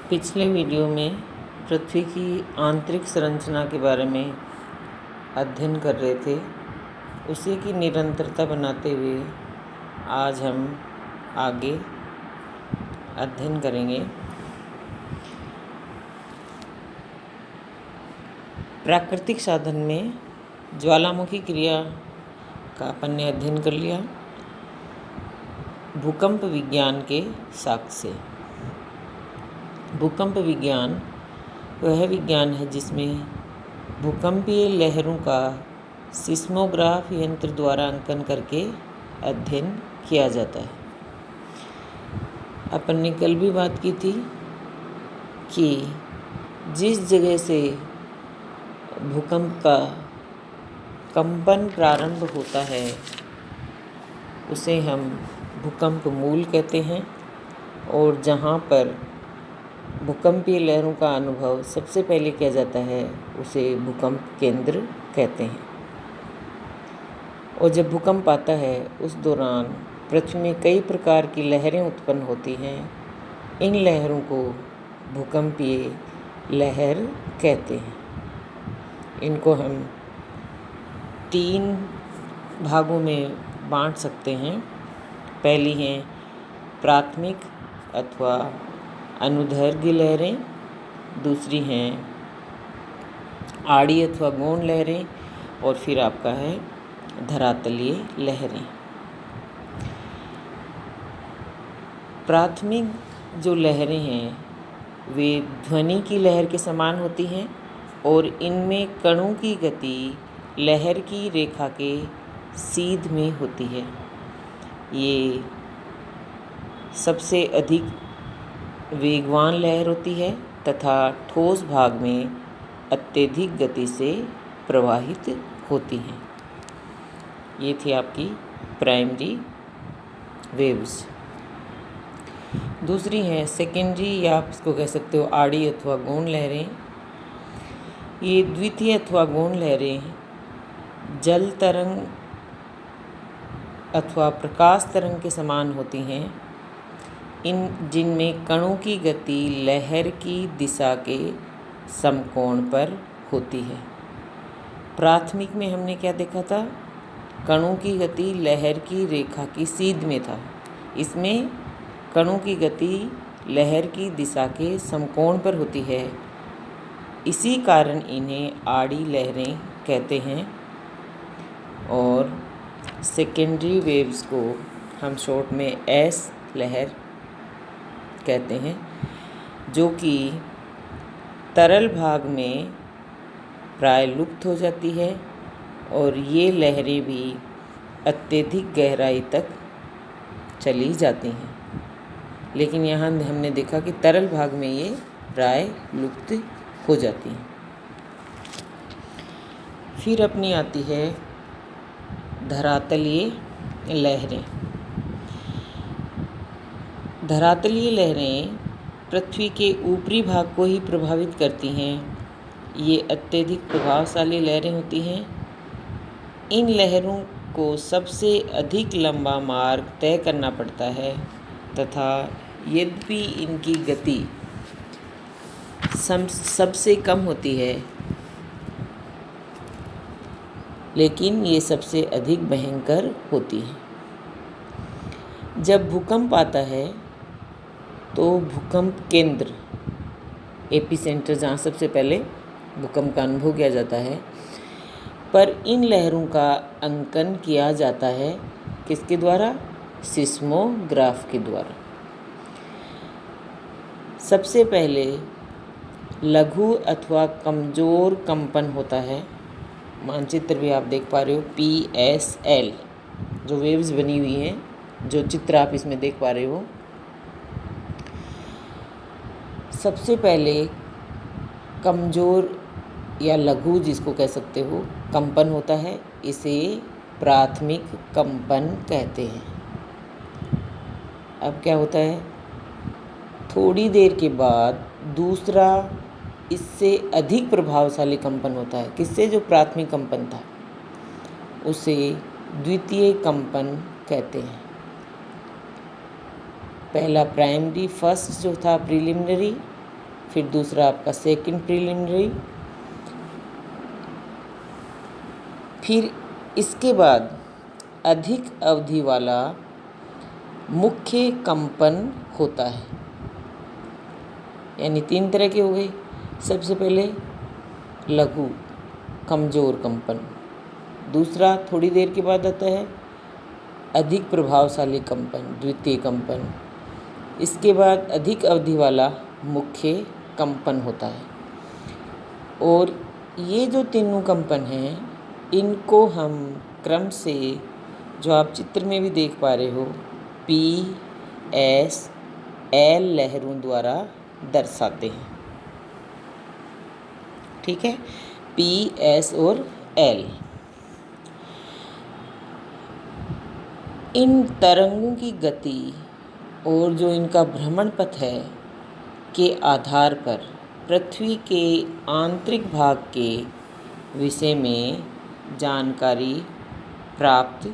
पिछले वीडियो में पृथ्वी की आंतरिक संरचना के बारे में अध्ययन कर रहे थे। उसी की निरंतरता बनाते हुए आज हम आगे अध्ययन करेंगे। प्राकृतिक साधन में ज्वालामुखी क्रिया का अपन ने अध्ययन कर लिया। भूकंप विज्ञान के साक्ष्य। भूकंप विज्ञान वह विज्ञान है जिसमें भूकंपीय लहरों का सिस्मोग्राफ यंत्र द्वारा अंकन करके अध्ययन किया जाता है। अपन ने कल भी बात की थी कि जिस जगह से भूकंप का कंपन प्रारंभ होता है उसे हम भूकंप मूल कहते हैं, और जहाँ पर भूकंपीय लहरों का अनुभव सबसे पहले किया जाता है उसे भूकंप केंद्र कहते हैं। और जब भूकंप आता है उस दौरान पृथ्वी में कई प्रकार की लहरें उत्पन्न होती हैं। इन लहरों को भूकंपीय लहर कहते हैं। इनको हम 3 भागों में बांट सकते हैं। पहली हैं प्राथमिक अथवा अनुदैर्घ्य लहरें, दूसरी हैं आड़ी अथवा गौण लहरें, और फिर आपका है धरातलीय लहरें। प्राथमिक जो लहरें हैं वे ध्वनि की लहर के समान होती हैं और इनमें कणों की गति लहर की रेखा के सीध में होती है। ये सबसे अधिक वेगवान लहर होती है तथा ठोस भाग में अत्यधिक गति से प्रवाहित होती हैं। ये थी आपकी प्राइमरी वेव्स। दूसरी है सेकेंडरी, या आप इसको कह सकते हो आड़ी अथवा गौण लहरें। ये द्वितीय अथवा गौण लहरें जल तरंग अथवा प्रकाश तरंग के समान होती हैं, जिनमें कणों की गति लहर की दिशा के समकोण पर होती है। प्राथमिक में हमने क्या देखा था? कणों की गति लहर की रेखा की सीध में था। इसमें कणों की गति लहर की दिशा के समकोण पर होती है। इसी कारण इन्हें आड़ी लहरें कहते हैं। और सेकेंडरी वेव्स को हम शॉर्ट में एस लहर कहते हैं, जो कि तरल भाग में प्राय लुप्त हो जाती है, और ये लहरें भी अत्यधिक गहराई तक चली जाती हैं। लेकिन यहाँ हमने देखा कि तरल भाग में ये प्राय लुप्त हो जाती हैं। फिर अपनी आती है धरातलीय लहरें। धरातलीय लहरें पृथ्वी के ऊपरी भाग को ही प्रभावित करती हैं। ये अत्यधिक प्रभावशाली लहरें होती हैं। इन लहरों को सबसे अधिक लंबा मार्ग तय करना पड़ता है तथा यद्यपि इनकी गति सबसे कम होती है, लेकिन ये सबसे अधिक भयंकर होती है। जब भूकंप आता है तो भूकंप केंद्र, एपिसेंटर, जहाँ सबसे पहले भूकंप का अनुभव किया जाता है, पर इन लहरों का अंकन किया जाता है किसके द्वारा? सिस्मोग्राफ के द्वारा। सबसे पहले लघु अथवा कमजोर कंपन होता है। मानचित्र भी आप देख पा रहे हो, PSL जो वेव्स बनी हुई हैं, जो चित्र आप इसमें देख पा रहे हो। सबसे पहले कमजोर या लघु, जिसको कह सकते हो, कंपन होता है। इसे प्राथमिक कंपन कहते हैं। अब क्या होता है? थोड़ी देर के बाद दूसरा इससे अधिक प्रभावशाली कंपन होता है। किससे? जो प्राथमिक कंपन था उसे द्वितीय कंपन कहते हैं। पहला प्राइमरी, फर्स्ट जो था प्रिलिमिनरी, फिर दूसरा आपका सेकंड प्रीलिमिनरी, फिर इसके बाद अधिक अवधि वाला मुख्य कंपन होता है। यानी 3 तरह के हो गए। सबसे पहले लघु कमज़ोर कंपन, दूसरा थोड़ी देर के बाद आता है अधिक प्रभावशाली कंपन, द्वितीय कंपन, इसके बाद अधिक अवधि वाला मुख्य कंपन होता है। और ये जो तीनों कंपन हैं, इनको हम क्रम से, जो आप चित्र में भी देख पा रहे हो, P, S, L लहरों द्वारा दर्शाते हैं। ठीक है, P, S और L। इन तरंगों की गति और जो इनका भ्रमण पथ है के आधार पर पृथ्वी के आंतरिक भाग के विषय में जानकारी प्राप्त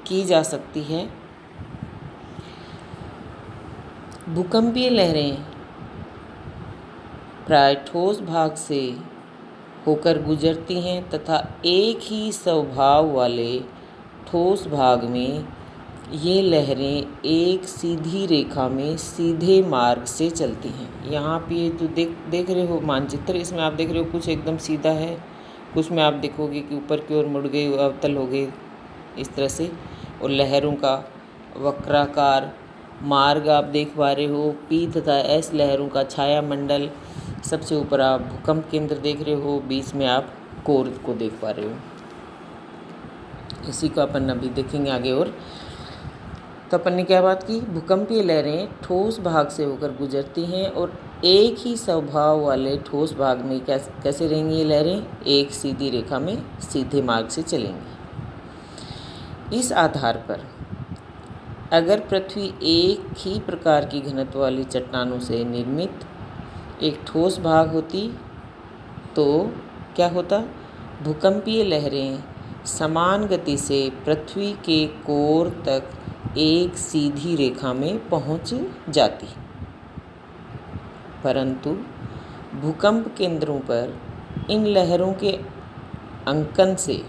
की जा सकती है। भूकंपीय लहरें प्राय ठोस भाग से होकर गुजरती हैं तथा एक ही स्वभाव वाले ठोस भाग में ये लहरें एक सीधी रेखा में सीधे मार्ग से चलती हैं। यहाँ पे जो देख रहे हो मानचित्र, इसमें आप देख रहे हो कुछ एकदम सीधा है, कुछ में आप देखोगे कि ऊपर की ओर मुड़ गए, अवतल हो गए इस तरह से। और लहरों का वक्राकार मार्ग आप देख पा रहे हो। P तथा S लहरों का छाया मंडल, सबसे ऊपर आप भूकंप केंद्र देख रहे हो, बीच में आप कोर को देख पा रहे हो। इसी को अपन अभी देखेंगे आगे। और तो अपन ने क्या बात की, भूकंपीय लहरें ठोस भाग से होकर गुजरती हैं और एक ही स्वभाव वाले ठोस भाग में कैसे रहेंगी ये लहरें, एक सीधी रेखा में सीधे मार्ग से चलेंगी। इस आधार पर अगर पृथ्वी एक ही प्रकार की घनत्व वाली चट्टानों से निर्मित एक ठोस भाग होती तो क्या होता, भूकंपीय लहरें समान गति से पृथ्वी के कोर तक एक सीधी रेखा में पहुंच जाती। परंतु भूकंप केंद्रों पर इन लहरों के अंकन से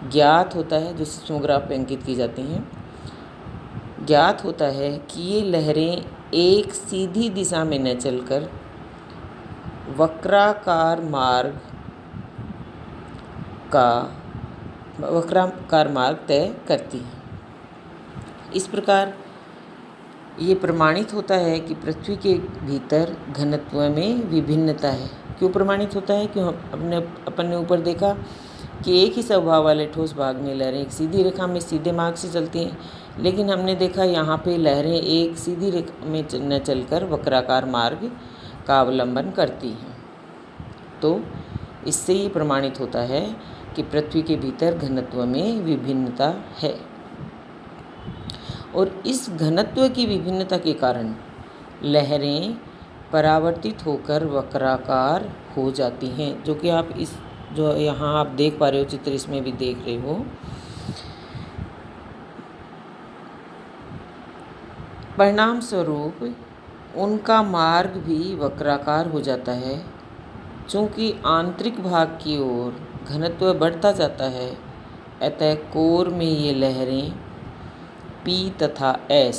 ज्ञात होता है, जो सिस्मोग्राफ पे अंकित की जाती हैं, ज्ञात होता है कि ये लहरें एक सीधी दिशा में न चलकर वक्राकार मार्ग तय करती हैं। इस प्रकार ये प्रमाणित होता है कि पृथ्वी के भीतर घनत्व में विभिन्नता है। क्यों प्रमाणित होता है? क्यों अपन ने ऊपर देखा कि एक ही स्वभाव वाले ठोस भाग में लहरें एक सीधी रेखा में सीधे मार्ग से चलती हैं, लेकिन हमने देखा यहाँ पे लहरें एक सीधी रेखा में न चलकर वक्राकार मार्ग का अवलंबन करती हैं। तो इससे ये प्रमाणित होता है कि पृथ्वी के भीतर घनत्व में विभिन्नता है। और इस घनत्व की विभिन्नता के कारण लहरें परावर्तित होकर वक्राकार हो जाती हैं, जो कि आप इस जो यहाँ आप देख पा रहे हो चित्र, इसमें भी देख रहे हो। परिणाम स्वरूप उनका मार्ग भी वक्राकार हो जाता है। चूँकि आंतरिक भाग की ओर घनत्व बढ़ता जाता है, अतः कोर में ये लहरें P तथा S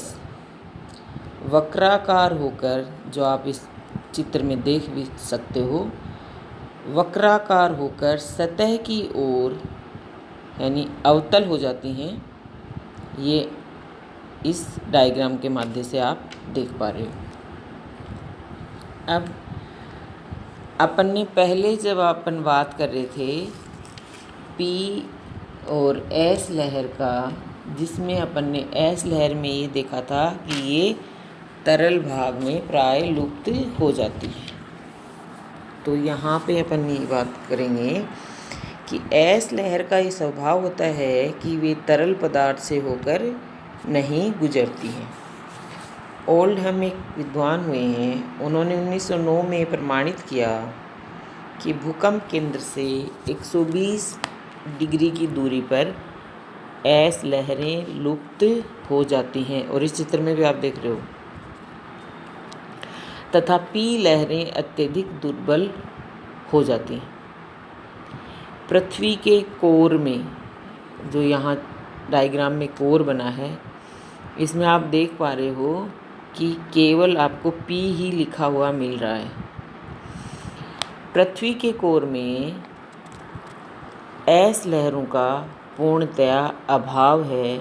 वक्राकार होकर, जो आप इस चित्र में देख भी सकते हो, वक्राकार होकर सतह की ओर यानी अवतल हो जाती हैं। ये इस डायग्राम के माध्यम से आप देख पा रहे हो। अब अपन ने पहले जब अपन बात कर रहे थे P और S लहर का, जिसमें अपन ने S लहर में ये देखा था कि ये तरल भाग में प्राय लुप्त हो जाती है। तो यहाँ पे अपन ये बात करेंगे कि S लहर का ये स्वभाव होता है कि वे तरल पदार्थ से होकर नहीं गुजरती हैं। ओल्डहम एक विद्वान हुए हैं, उन्होंने 1909 में प्रमाणित किया कि भूकंप केंद्र से 120 डिग्री की दूरी पर S लहरें लुप्त हो जाती हैं। और इस चित्र में भी आप देख रहे हो। तथा पी लहरें अत्यधिक दुर्बल हो जाती हैं। पृथ्वी के कोर में, जो यहाँ डायग्राम में कोर बना है, इसमें आप देख पा रहे हो कि केवल आपको पी ही लिखा हुआ मिल रहा है। पृथ्वी के कोर में एस लहरों का पूर्णतया अभाव है,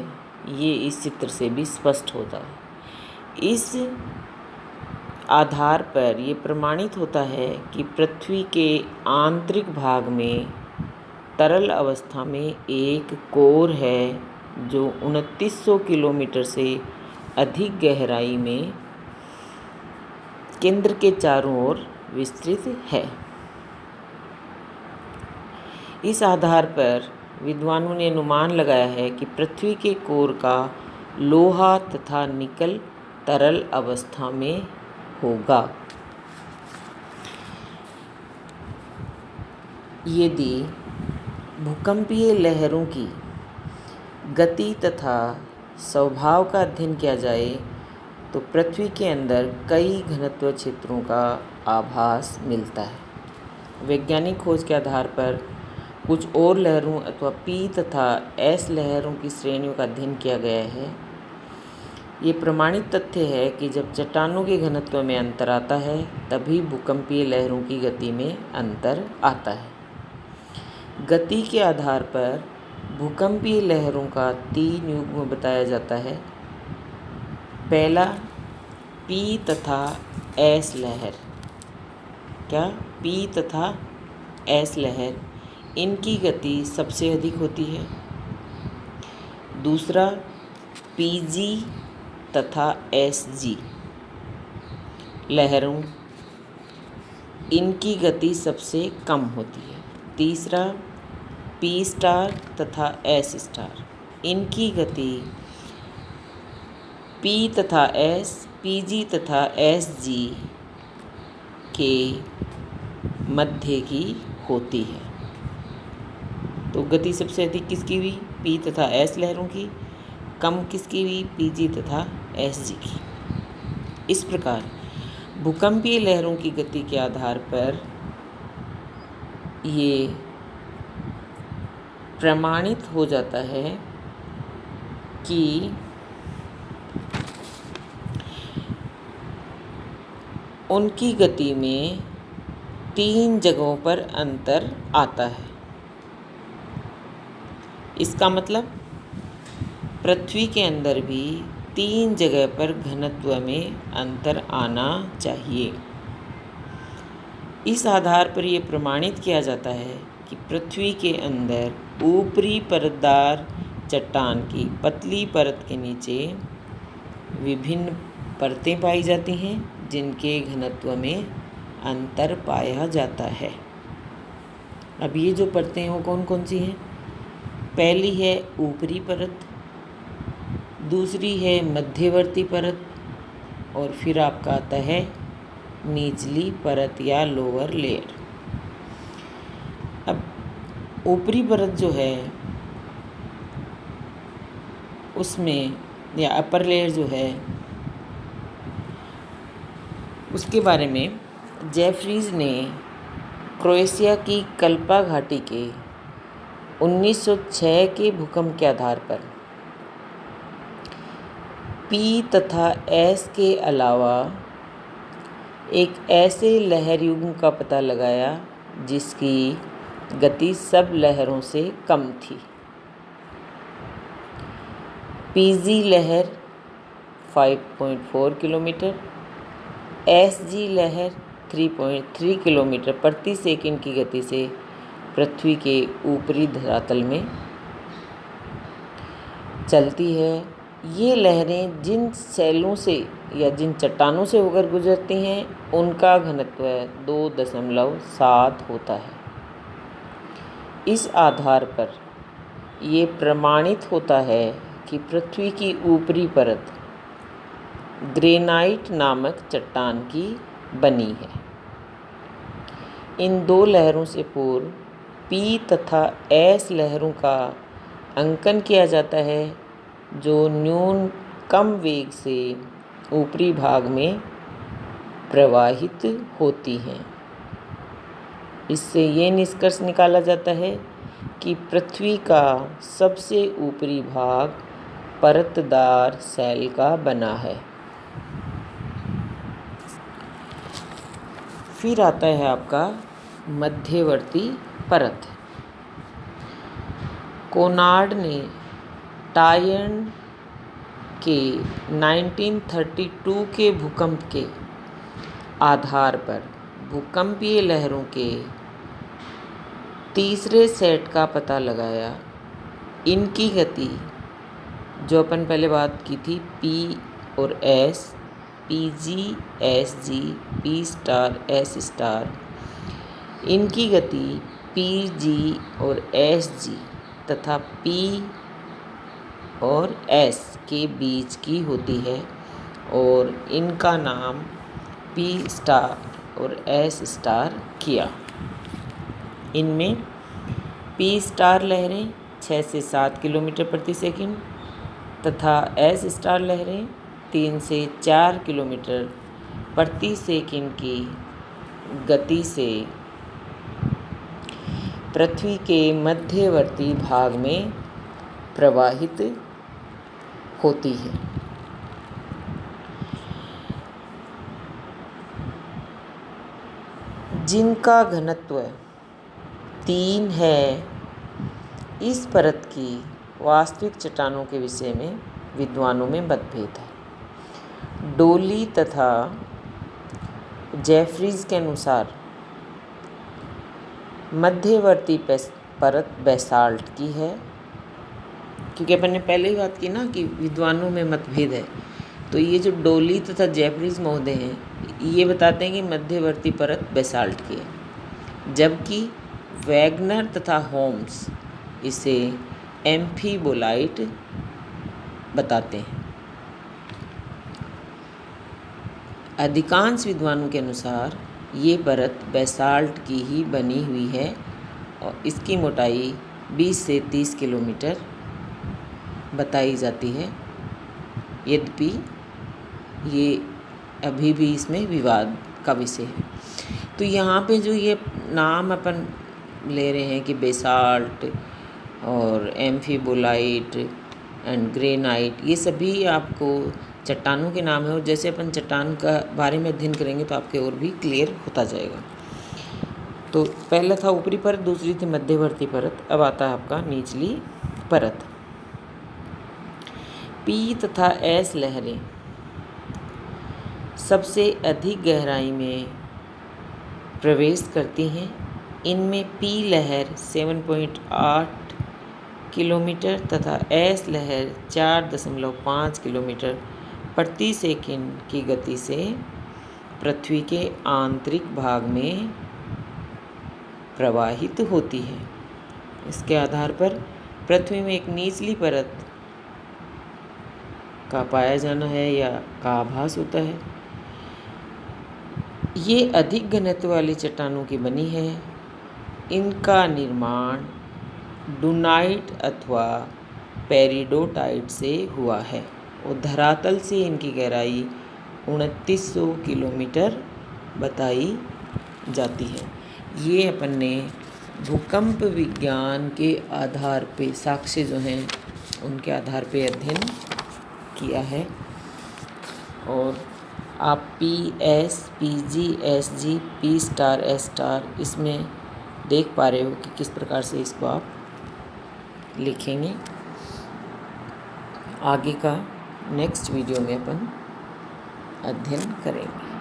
ये इस चित्र से भी स्पष्ट होता है। इस आधार पर ये प्रमाणित होता है कि पृथ्वी के आंतरिक भाग में तरल अवस्था में एक कोर है जो 2900 किलोमीटर से अधिक गहराई में केंद्र के चारों ओर विस्तृत है। इस आधार पर विद्वानों ने अनुमान लगाया है कि पृथ्वी के कोर का लोहा तथा निकल तरल अवस्था में होगा। यदि भूकंपीय लहरों की गति तथा स्वभाव का अध्ययन किया जाए तो पृथ्वी के अंदर कई घनत्व क्षेत्रों का आभास मिलता है। वैज्ञानिक खोज के आधार पर कुछ और लहरों अथवा पी तथा एस लहरों की श्रेणियों का अध्ययन किया गया है। ये प्रमाणित तथ्य है कि जब चट्टानों के घनत्व में अंतर आता है तभी भूकंपीय लहरों की गति में अंतर आता है। गति के आधार पर भूकंपीय लहरों का 3 युग्म बताया जाता है। पहला, पी तथा एस लहर। क्या? पी तथा एस लहर, इनकी गति सबसे अधिक होती है। दूसरा, पीजी तथा एसजी लहरों, इनकी गति सबसे कम होती है। तीसरा, पी स्टार तथा एस स्टार, इनकी गति पी तथा एस, पीजी तथा एसजी के मध्य की होती है। तो गति सबसे अधिक किसकी हुई? पी तथा एस लहरों की। कम किसकी हुई? पीजी तथा एसजी की। इस प्रकार भूकंपीय लहरों की गति के आधार पर ये प्रमाणित हो जाता है कि उनकी गति में 3 जगहों पर अंतर आता है। इसका मतलब पृथ्वी के अंदर भी 3 जगह पर घनत्व में अंतर आना चाहिए। इस आधार पर यह प्रमाणित किया जाता है कि पृथ्वी के अंदर ऊपरी परतदार चट्टान की पतली परत के नीचे विभिन्न परतें पाई जाती हैं जिनके घनत्व में अंतर पाया जाता है। अब ये जो परतें हैं वो कौन कौन सी हैं? पहली है ऊपरी परत, दूसरी है मध्यवर्ती परत, और फिर आपका आता है निचली परत या लोअर लेयर। अब ऊपरी परत जो है उसमें, या अपर लेयर जो है, उसके बारे में जेफरीज ने क्रोएशिया की कल्पा घाटी के 1906 के भूकंप के आधार पर पी तथा एस के अलावा एक ऐसे लहर युग्म का पता लगाया जिसकी गति सब लहरों से कम थी। पीजी लहर 5.4 किलोमीटर, एसजी लहर 3.3 किलोमीटर प्रति सेकंड की गति से पृथ्वी के ऊपरी धरातल में चलती है। ये लहरें जिन सैलों से या जिन चट्टानों से होकर गुजरती हैं उनका घनत्व 2.7 होता है। इस आधार पर ये प्रमाणित होता है कि पृथ्वी की ऊपरी परत ग्रेनाइट नामक चट्टान की बनी है। इन 2 लहरों से पूर्व पी तथा एस लहरों का अंकन किया जाता है जो न्यून कम वेग से ऊपरी भाग में प्रवाहित होती हैं। इससे ये निष्कर्ष निकाला जाता है कि पृथ्वी का सबसे ऊपरी भाग परतदार सेल का बना है। फिर आता है आपका मध्यवर्ती परत। कोनार्ड ने टायन के 1932 के भूकंप के आधार पर भूकंपीय लहरों के तीसरे सेट का पता लगाया। इनकी गति जो अपन पहले बात की थी P और S, PG, SG, P star, S star, इनकी गति PG और SG तथा P और S के बीच की होती है और इनका नाम P स्टार और S स्टार किया। इनमें P स्टार लहरें 6 से 7 किलोमीटर प्रति सेकंड तथा S स्टार लहरें 3 से 4 किलोमीटर प्रति सेकंड की गति से पृथ्वी के मध्यवर्ती भाग में प्रवाहित होती है। जिनका घनत्व 3 है, इस परत की वास्तविक चट्टानों के विषय में विद्वानों में मतभेद है। डोली तथा जेफरीज के अनुसार मध्यवर्ती परत बेसाल्ट की है, क्योंकि अपन ने पहले ही बात की ना कि विद्वानों में मतभेद है। तो ये जो डोली तथा जेफरीज महोदय हैं ये बताते हैं कि मध्यवर्ती परत बेसाल्ट की है, जबकि वैगनर तथा होम्स इसे एम्फीबोलाइट बताते हैं। अधिकांश विद्वानों के अनुसार ये परत बेसाल्ट की ही बनी हुई है और इसकी मोटाई 20 से 30 किलोमीटर बताई जाती है। यद्यपि ये अभी भी इसमें विवाद का विषय है। तो यहाँ पे जो ये नाम अपन ले रहे हैं कि बेसाल्ट और एम्फीबोलाइट एंड ग्रेनाइट, ये सभी आपको चट्टानों के नाम है और जैसे अपन चट्टान का बारे में अध्ययन करेंगे तो आपके और भी क्लियर होता जाएगा। तो पहला था ऊपरी परत, दूसरी थी मध्यवर्ती परत, अब आता है आपका निचली परत। P तथा S लहरें सबसे अधिक गहराई में प्रवेश करती हैं। इनमें P लहर 7.8 किलोमीटर तथा S लहर 4.5 किलोमीटर प्रति सेकंड की गति से पृथ्वी के आंतरिक भाग में प्रवाहित होती है। इसके आधार पर पृथ्वी में एक निचली परत का पाया जाना है या का आभास होता है। ये अधिक घनत्व वाली चट्टानों की बनी है। इनका निर्माण डूनाइट अथवा पेरिडोटाइट से हुआ है और धरातल से इनकी गहराई 2900 किलोमीटर बताई जाती है। ये अपन ने भूकंप विज्ञान के आधार पे साक्ष्य जो हैं उनके आधार पे अध्ययन किया है और आप PS, PG, SG, P star, S star इसमें देख पा रहे हो कि किस प्रकार से इसको आप लिखेंगे। आगे का नेक्स्ट वीडियो में अपन अध्ययन करेंगे।